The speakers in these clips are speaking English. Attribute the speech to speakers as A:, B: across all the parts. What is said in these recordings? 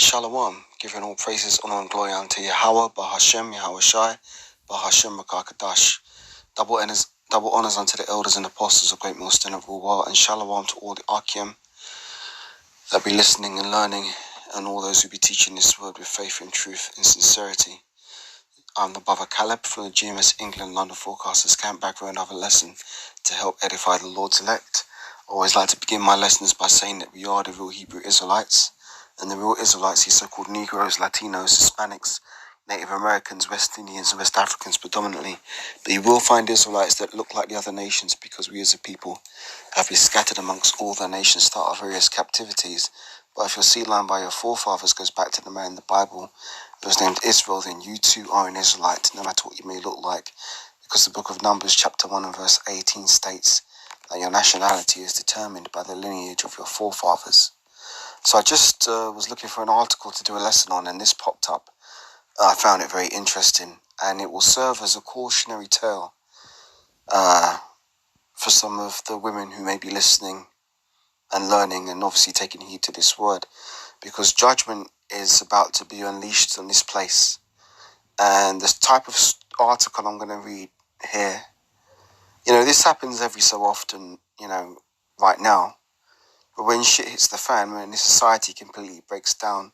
A: Shalom, giving all praises, honor, and glory unto Yahweh, Bahashem, Yahweh Shai, Bahashem, Rakakadash. Double honors unto the elders and apostles of Great Millstone of all world, and shalom to all the Akim that be listening and learning, and all those who be teaching this word with faith and truth and sincerity. I'm the brother Caleb from the GMS England London Forecasters Camp, back for another lesson to help edify the Lord's elect. I always like to begin my lessons by saying that we are the real Hebrew Israelites. And the real Israelites, these so-called Negroes, Latinos, Hispanics, Native Americans, West Indians, and West Africans predominantly. But you will find Israelites that look like the other nations, because we as a people have been scattered amongst all the nations, start of various captivities. But if your seed line by your forefathers goes back to the man in the Bible that was named Israel, then you too are an Israelite, no matter what you may look like. Because the book of Numbers chapter 1 and verse 18 states that your nationality is determined by the lineage of your forefathers. So I just was looking for an article to do a lesson on, and this popped up. I found it very interesting, and it will serve as a cautionary tale for some of the women who may be listening and learning and obviously taking heed to this word, because judgment is about to be unleashed on this place. And this type of article I'm going to read here, this happens every so often, right now. But when shit hits the fan, when this society completely breaks down,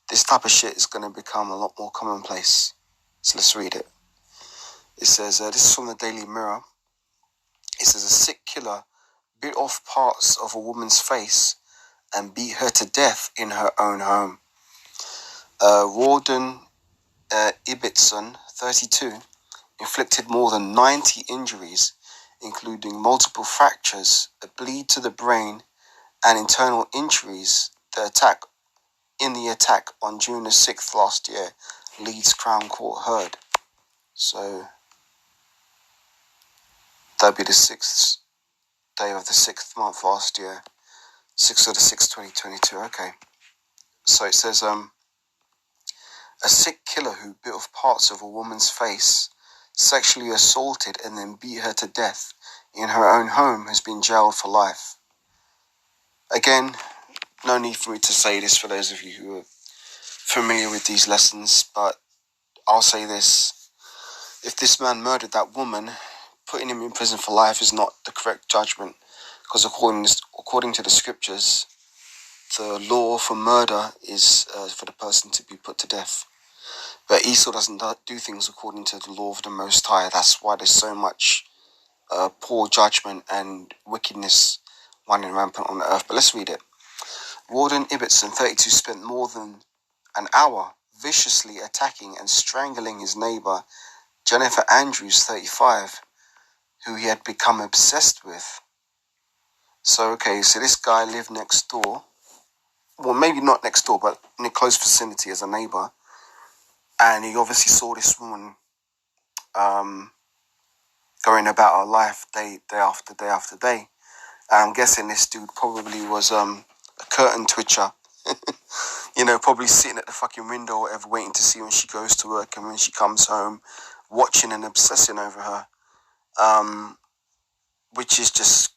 A: this type of shit is going to become a lot more commonplace. So let's read it. It says, this is from the Daily Mirror. It says, a sick killer bit off parts of a woman's face and beat her to death in her own home. Rawdon Ibbotson, 32, inflicted more than 90 injuries, including multiple fractures, a bleed to the brain, and internal injuries. In the attack on June the 6th last year, Leeds Crown Court heard. So that'd be the 6th day of the 6th month last year, 6th of the 6th, 2022. Okay. So it says, a sick killer who bit off parts of a woman's face, sexually assaulted and then beat her to death in her own home has been jailed for life. Again, no need for me to say this for those of you who are familiar with these lessons, but I'll say this. If this man murdered that woman, putting him in prison for life is not the correct judgment, because according to the scriptures, the law for murder is for the person to be put to death. But Esau doesn't do things according to the law of the Most High. That's why there's so much poor judgment and wickedness running rampant on the earth. But let's read it. Warden Ibbotson, 32, spent more than an hour viciously attacking and strangling his neighbor, Jennifer Andrews, 35, who he had become obsessed with. So this guy lived next door. Well, maybe not next door, but in a close vicinity as a neighbor. And he obviously saw this woman going about her life day after day after day. And I'm guessing this dude probably was a curtain twitcher. Probably sitting at the fucking window or whatever, waiting to see when she goes to work and when she comes home, watching and obsessing over her. Which is just,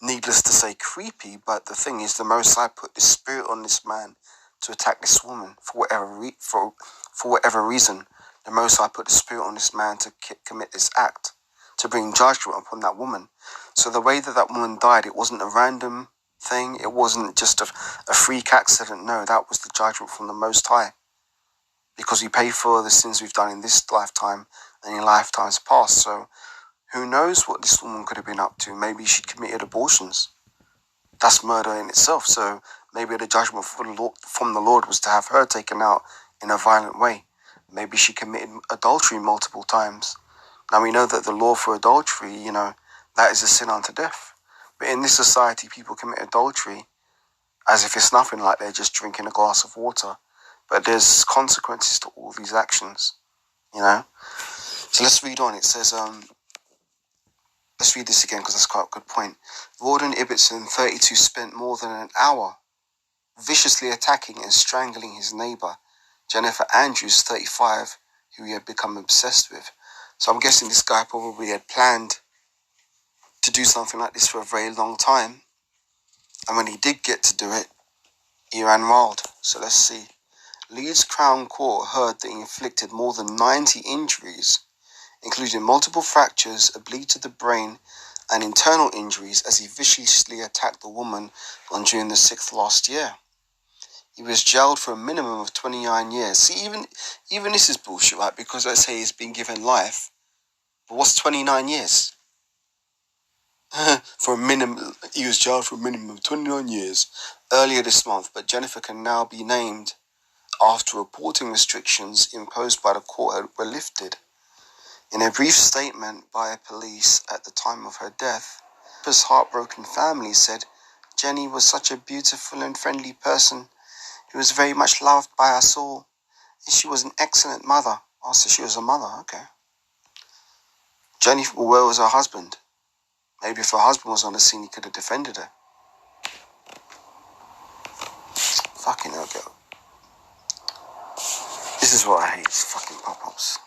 A: needless to say, creepy. But the thing is, the Most High put this spirit on this man to attack this woman for whatever reason. The Most High put the spirit on this man to commit this act, to bring judgment upon that woman. So the way that woman died, it wasn't a random thing. It wasn't just a freak accident. No, that was the judgment from the Most High. Because we pay for the sins we've done in this lifetime and in lifetimes past. So who knows what this woman could have been up to? Maybe she committed abortions. That's murder in itself. So maybe the judgment from the Lord was to have her taken out in a violent way. Maybe she committed adultery multiple times. Now we know that the law for adultery, that is a sin unto death. But in this society, people commit adultery as if it's nothing, like they're just drinking a glass of water. But there's consequences to all these actions, So let's read on. It says, let's read this again because that's quite a good point. Rawdon Ibbotson, 32, spent more than an hour viciously attacking and strangling his neighbor, Jennifer Andrews, 35, who he had become obsessed with. So I'm guessing this guy probably had planned to do something like this for a very long time. And when he did get to do it, he ran wild. So let's see. Leeds Crown Court heard that he inflicted more than 90 injuries, including multiple fractures, a bleed to the brain, and internal injuries as he viciously attacked the woman on June the 6th last year. He was jailed for a minimum of 29 years. See, even this is bullshit, right? Because let's say he's been given life, but what's 29 years? For a minimum, he was jailed for a minimum of 29 years earlier this month, but Jennifer can now be named after reporting restrictions imposed by the court were lifted. In a brief statement by police at the time of her death, Jennifer's heartbroken family said Jenny was such a beautiful and friendly person who was very much loved by us all. She was an excellent mother. Oh, so she was a mother, okay. Jenny, where was her husband? Maybe if her husband was on the scene, he could have defended her. Fucking hell, girl. This is what I hate, these fucking pop-ups.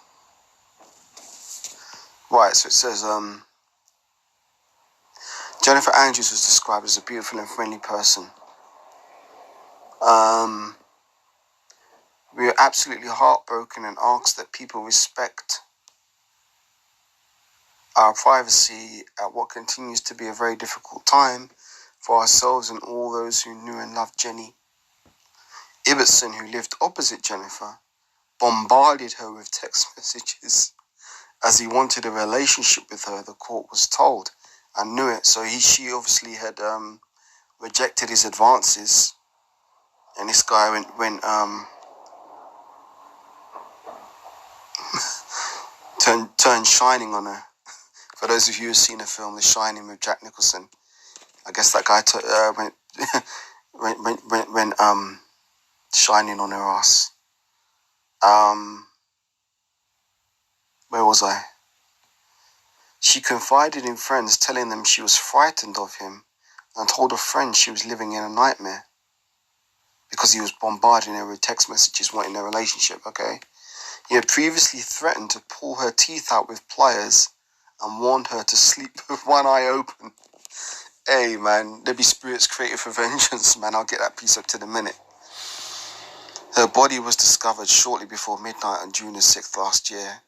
A: Right, so it says, Jennifer Andrews was described as a beautiful and friendly person. We are absolutely heartbroken and ask that people respect our privacy at what continues to be a very difficult time for ourselves and all those who knew and loved Jenny. Ibbotson, who lived opposite Jennifer, bombarded her with text messages as he wanted a relationship with her, the court was told, and knew it. So she obviously had rejected his advances, and this guy went turned shining on her. For those of you who've seen the film The Shining with Jack Nicholson, I guess that guy went shining on her ass. Where was I? She confided in friends, telling them she was frightened of him, and told a friend she was living in a nightmare because he was bombarding her with text messages wanting a relationship, okay? He had previously threatened to pull her teeth out with pliers and warned her to sleep with one eye open. Hey, man, there be spirits created for vengeance, man. I'll get that piece up to the minute. Her body was discovered shortly before midnight on June the 6th last year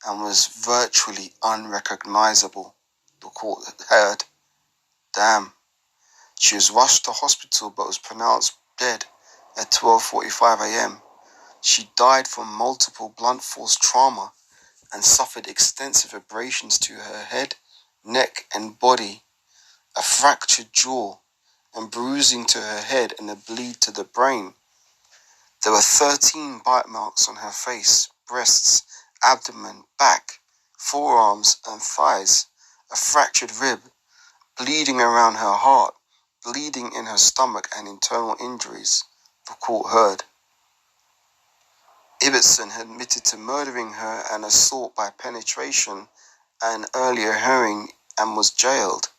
A: and was virtually unrecognizable, the court heard. Damn. She was rushed to hospital but was pronounced dead at 12:45 a.m. She died from multiple blunt force trauma and suffered extensive abrasions to her head, neck and body, a fractured jaw and bruising to her head and a bleed to the brain. There were 13 bite marks on her face, breasts, abdomen, back, forearms and thighs, a fractured rib, bleeding around her heart, bleeding in her stomach and internal injuries, the court heard. Ibbotson had admitted to murdering her and assault by penetration an earlier hearing and was jailed.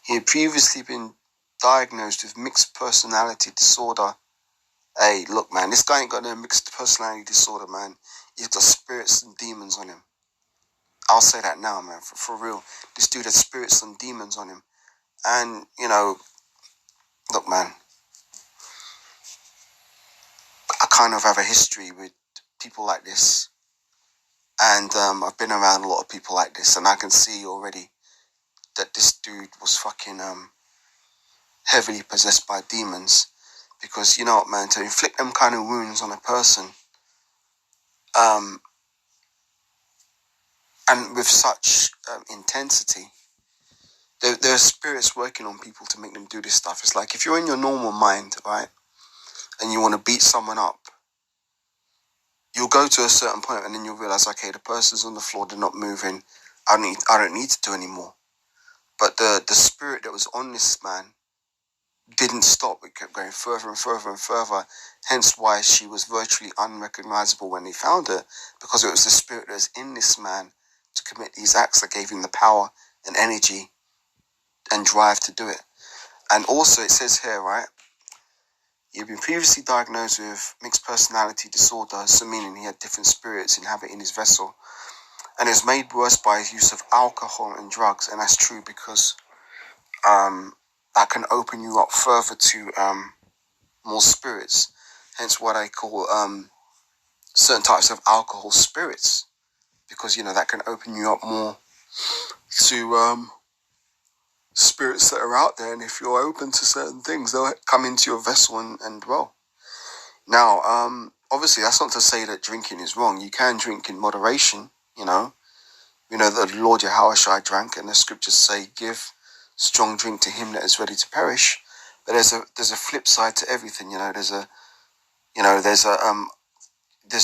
A: He had previously been diagnosed with mixed personality disorder. Hey, look, man, this guy ain't got no mixed personality disorder, man. He's got spirits and demons on him. I'll say that now, man, for real. This dude has spirits and demons on him. And, you know, look, man, I kind of have a history with people like this. And I've been around a lot of people like this, and I can see already that this dude was fucking heavily possessed by demons. Because, you know what, man, to inflict them kind of wounds on a person, and with such intensity, there are spirits working on people to make them do this stuff. It's like if you're in your normal mind, right, and you want to beat someone up, you'll go to a certain point and then you'll realize, okay, the person's on the floor, they're not moving. I don't need to do anymore. But the spirit that was on this man didn't stop. It kept going further and further and further. Hence why she was virtually unrecognizable when they found her, because it was the spirit that was in this man to commit these acts that gave him the power and energy and drive to do it. And also it says here, right, he had been previously diagnosed with mixed personality disorder, so meaning he had different spirits inhabiting his vessel, and it was made worse by his use of alcohol and drugs. And that's true, because that can open you up further to more spirits. Hence what I call certain types of alcohol spirits, because that can open you up more to spirits that are out there, and if you're open to certain things, they'll come into your vessel and dwell. Now, obviously, that's not to say that drinking is wrong. You can drink in moderation. We know that the Lord Yahushua drank, and the scriptures say, "Give strong drink to him that is ready to perish." But there's a flip side to everything. There's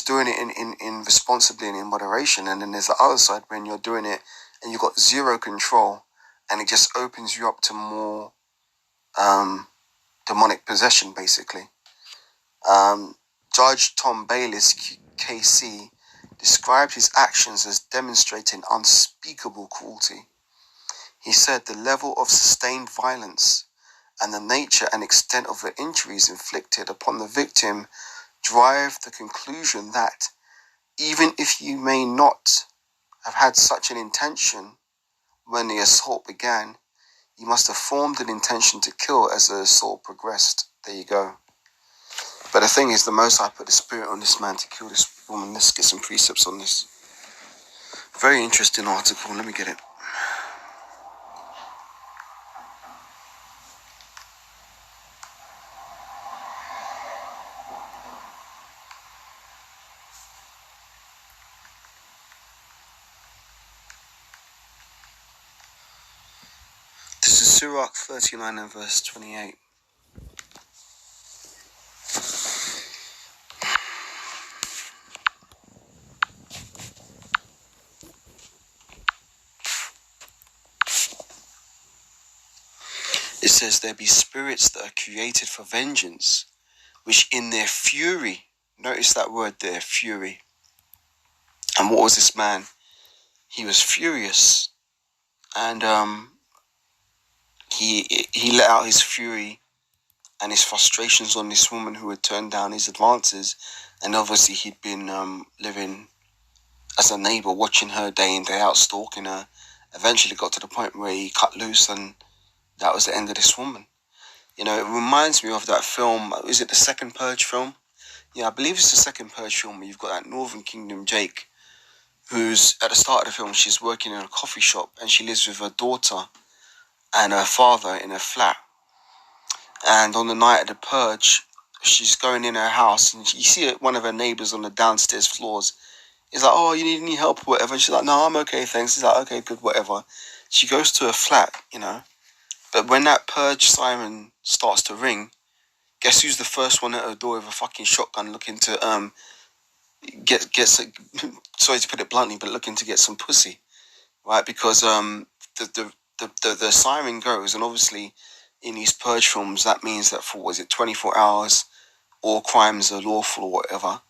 A: doing it in responsibly and in moderation, and then there's the other side when you're doing it and you've got zero control, and it just opens you up to more demonic possession, basically. Judge Tom Bayliss, KC, described his actions as demonstrating unspeakable cruelty. He said the level of sustained violence and the nature and extent of the injuries inflicted upon the victim drive the conclusion that even if you may not have had such an intention when the assault began, you must have formed an intention to kill as the assault progressed. There you go. But the thing is, the Most High put the spirit on this man to kill this woman. Let's get some precepts on this. Very interesting article. Let me get it. This is Sirach 39 and verse 28. It says, there be spirits that are created for vengeance, which in their fury, notice that word there, fury. And what was this man? He was furious, and he let out his fury and his frustrations on this woman who had turned down his advances, and obviously he'd been living as a neighbor, watching her day in, day out, stalking her. Eventually got to the point where he cut loose, and that was the end of this woman. It reminds me of that film. Is it the second Purge film? Yeah, I believe it's the second Purge film where you've got that Northern Kingdom Jake, who's at the start of the film, she's working in a coffee shop and she lives with her daughter and her father in a flat. And on the night of the purge, she's going in her house and you see one of her neighbors on the downstairs floors. He's like, "Oh, you need any help or whatever?" And she's like, "No, I'm okay, thanks." He's like, "Okay, good, whatever." She goes to her flat, But when that purge siren starts to ring, guess who's the first one at her door with a fucking shotgun looking to sorry to put it bluntly, but looking to get some pussy, right? Because the siren goes, and obviously in these purge films that means that for 24 hours all crimes are lawful or whatever.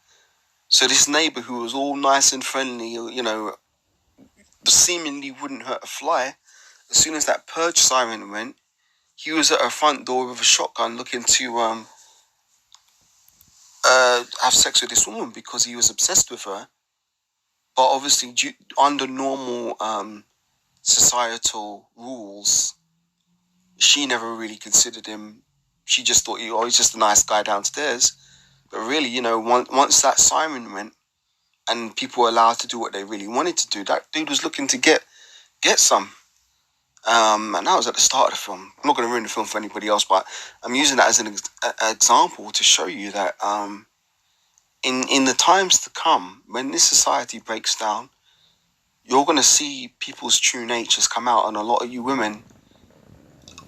A: So this neighbor who was all nice and friendly, seemingly wouldn't hurt a fly, as soon as that purge siren went, he was at her front door with a shotgun looking to have sex with this woman because he was obsessed with her. But obviously, under normal societal rules, she never really considered him. She just thought, he's just a nice guy downstairs. But really, once that siren went and people were allowed to do what they really wanted to do, that dude was looking to get some. And that was at the start of the film. I'm not going to ruin the film for anybody else, but I'm using that as an example to show you that in the times to come, when this society breaks down, you're going to see people's true natures come out, and a lot of you women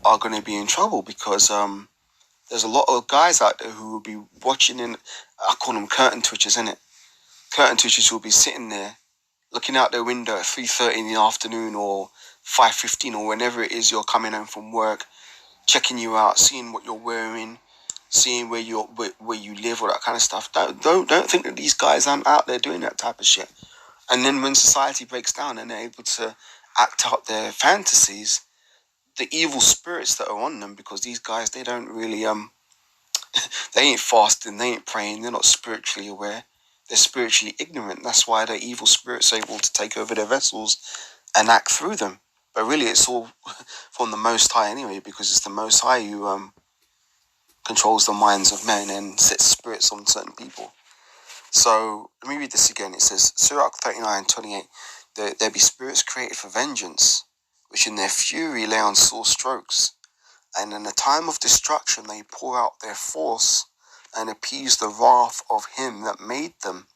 A: are going to be in trouble because there's a lot of guys out there who will be watching I call them curtain twitchers, innit? Curtain twitchers will be sitting there looking out their window at 3:30 in the afternoon or 5:15 or whenever it is you're coming home from work, checking you out, seeing what you're wearing, seeing where you live, all that kind of stuff. Don't think that these guys aren't out there doing that type of shit. And then when society breaks down and they're able to act out their fantasies, the evil spirits that are on them, because these guys, they don't really they ain't fasting, they ain't praying, they're not spiritually aware, they're spiritually ignorant. That's why the evil spirits are able to take over their vessels and act through them. But really, it's all from the Most High anyway, because it's the Most High who controls the minds of men and sets spirits on certain people. So let me read this again. It says, Sirach 39:28, there be spirits created for vengeance, which in their fury lay on sore strokes, and in the time of destruction they pour out their force and appease the wrath of him that made them.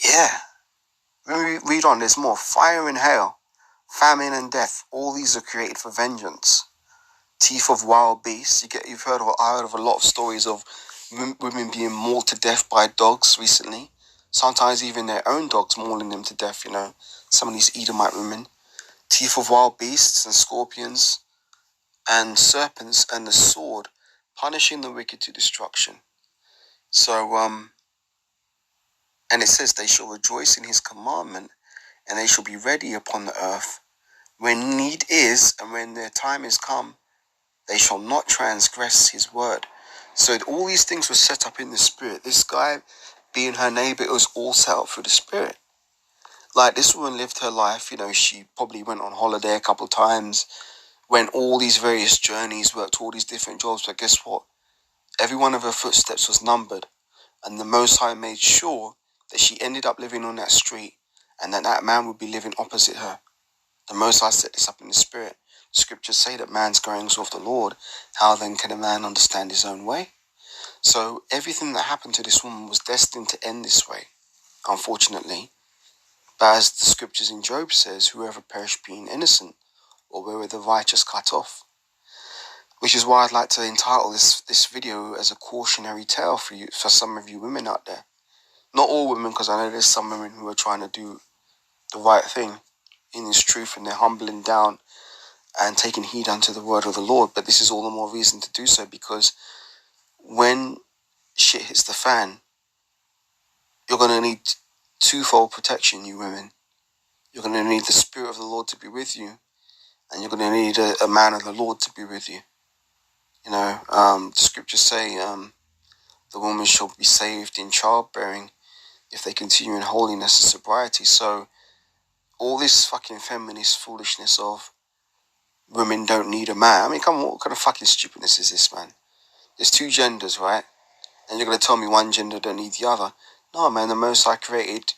A: Yeah. When we read on, there's more. Fire and hail, famine and death, all these are created for vengeance. Teeth of wild beasts. I heard of a lot of stories of women being mauled to death by dogs recently. Sometimes even their own dogs mauling them to death, some of these Edomite women. Teeth of wild beasts and scorpions and serpents and the sword, punishing the wicked to destruction. So, and it says they shall rejoice in his commandment, and they shall be ready upon the earth. When need is, and when their time is come, they shall not transgress his word. So all these things were set up in the spirit. This guy being her neighbor, it was all set up through the spirit. Like, this woman lived her life, she probably went on holiday a couple of times, went all these various journeys, worked all these different jobs, but guess what? Every one of her footsteps was numbered, and the Most High made sure that she ended up living on that street, and that man would be living opposite her. The Most High set this up in the spirit. The scriptures say that man's goings of the Lord. How then can a man understand his own way? So everything that happened to this woman was destined to end this way, unfortunately. But as the scriptures in Job says, whoever perished being innocent, or were the righteous cut off. Which is why I'd like to entitle this video as a cautionary tale for some of you women out there. Not all women, because I know there's some women who are trying to do the right thing in this truth, and they're humbling down and taking heed unto the word of the Lord. But this is all the more reason to do so, because when shit hits the fan, you're going to need twofold protection, you women. You're going to need the Spirit of the Lord to be with you, and you're going to need a man of the Lord to be with you. The scriptures say the woman shall be saved in childbearing if they continue in holiness and sobriety. So all this fucking feminist foolishness of women don't need a man. I mean, come on, what kind of fucking stupidness is this, man? There's two genders, right? And you're going to tell me one gender don't need the other. No, man, the Most High created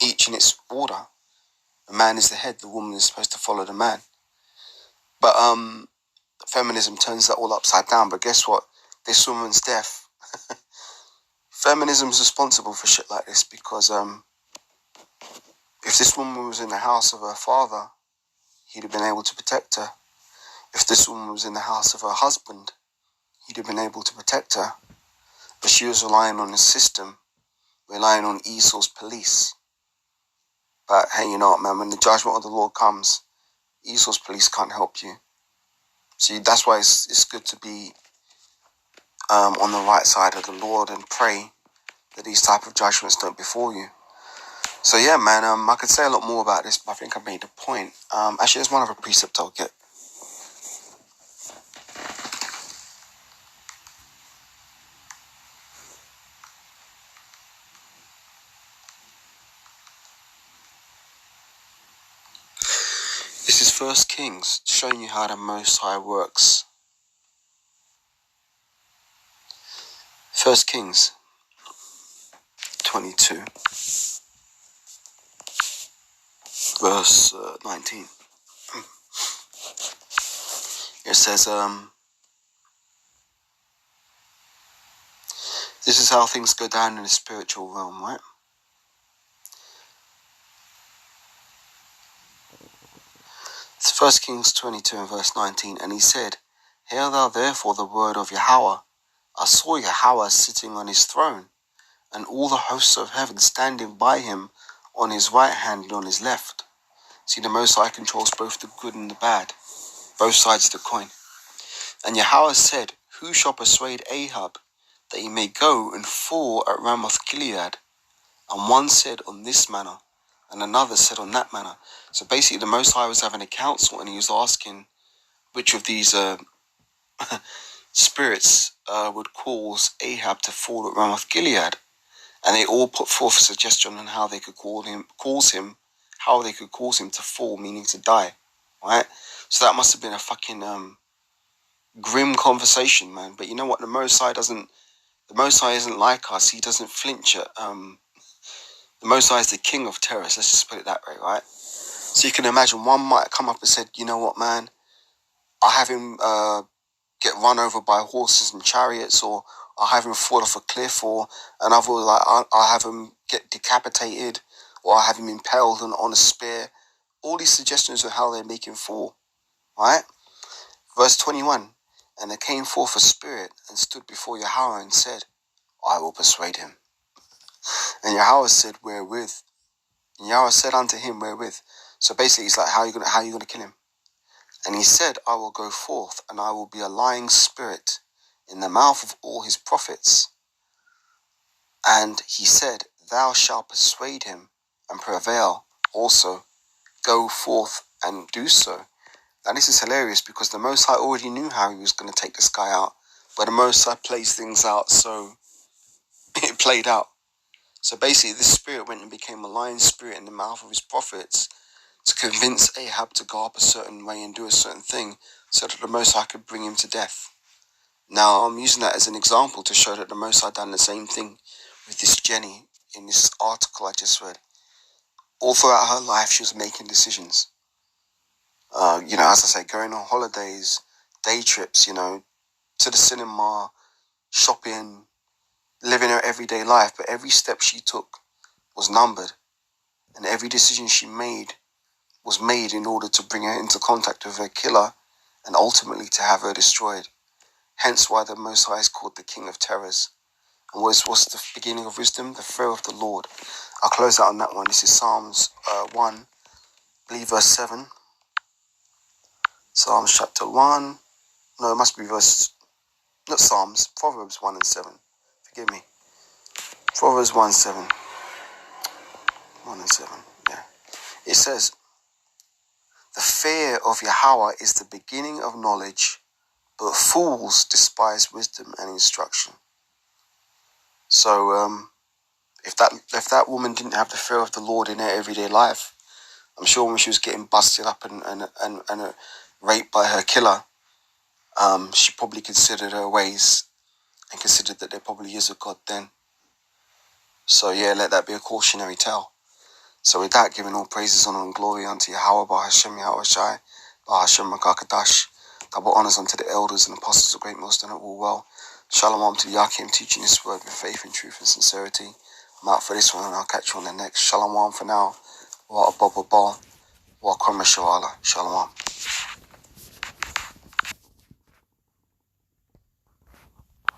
A: each in its order. The man is the head, the woman is supposed to follow the man. But feminism turns that all upside down. But guess what? This woman's death, feminism is responsible for shit like this, because if this woman was in the house of her father, he'd have been able to protect her. If this woman was in the house of her husband, he'd have been able to protect her. But she was relying on the system, relying on Esau's police. But hey, you know what, man? When the judgment of the Lord comes, Esau's police can't help you. See, that's why it's good to be on the right side of the Lord and pray that these type of judgments don't befall you. So yeah, man, I could say a lot more about this, but I think I made the point. Actually, there's one other precept I'll get. This is 1 Kings, showing you how the Most High works. 1 Kings 22, verse 19. It says, this is how things go down in the spiritual realm, right? It's 1 Kings 22 and verse 19. And he said, hear thou therefore the word of Yahweh. I saw Yahweh sitting on his throne, and all the hosts of heaven standing by him on his right hand and on his left. See, the Most High controls both the good and the bad, both sides of the coin. And Yahweh said, who shall persuade Ahab that he may go and fall at Ramoth Gilead? And one said on this manner, and another said on that manner. So basically the Most High was having a council, and he was asking which of these spirits would cause Ahab to fall at Ramoth Gilead. And they all put forth a suggestion on how they could cause him to fall, meaning to die, right? So that must have been a fucking grim conversation, man. But you know what? The Most High isn't like us. He doesn't flinch at the Most High is the king of terrors. Let's just put it that way, right? So you can imagine one might have come up and said, you know what, man? I have him get run over by horses and chariots, or I have him fall off a cliff, or another like I have him get decapitated, or I have him impaled on a spear. All these suggestions of how they make him fall, right? Verse 21, and there came forth a spirit and stood before Yahweh and said, I will persuade him. And Yahweh said, wherewith? And Yahweh said unto him, wherewith? So basically, he's like, how are you gonna kill him? And he said, I will go forth, and I will be a lying spirit in the mouth of all his prophets. And he said, thou shalt persuade him and prevail also. Go forth and do so. Now this is hilarious because the Most High already knew how he was going to take this guy out. But the Most High plays things out, so it played out. So basically, this spirit went and became a lying spirit in the mouth of his prophets to convince Ahab to go up a certain way and do a certain thing so that the Most High could bring him to death. Now, I'm using that as an example to show that the Most High done the same thing with this Jenny in this article I just read. All throughout her life, she was making decisions. As I say, going on holidays, day trips, to the cinema, shopping, living her everyday life. But every step she took was numbered. And every decision she made was made in order to bring her into contact with her killer and ultimately to have her destroyed. Hence why the Most High is called the King of Terrors. And what's the beginning of wisdom? The fear of the Lord. I'll close out on that one. This is Psalms 1, I believe verse 7. Psalms chapter 1. No, it must be not Psalms, Proverbs 1 and 7. Forgive me. Proverbs 1 7. 1 and 7, yeah. It says, the fear of Yahweh is the beginning of knowledge, but fools despise wisdom and instruction. So, if that woman didn't have the fear of the Lord in her everyday life, I'm sure when she was getting busted up and raped by her killer, she probably considered her ways and considered that there probably is a God then. So yeah, let that be a cautionary tale. So with that, giving all praises, honor and glory unto Yahweh, Bar Hashem Yahweh Shai, Bar Hashem Makakadash, double honors unto the elders and apostles of great most done it all well. Shalom to the Yakim teaching this word with faith and truth and sincerity. I'm out for this one and I'll catch you on the next. Shalom for now. Wa abba ba. Wa kama shalom.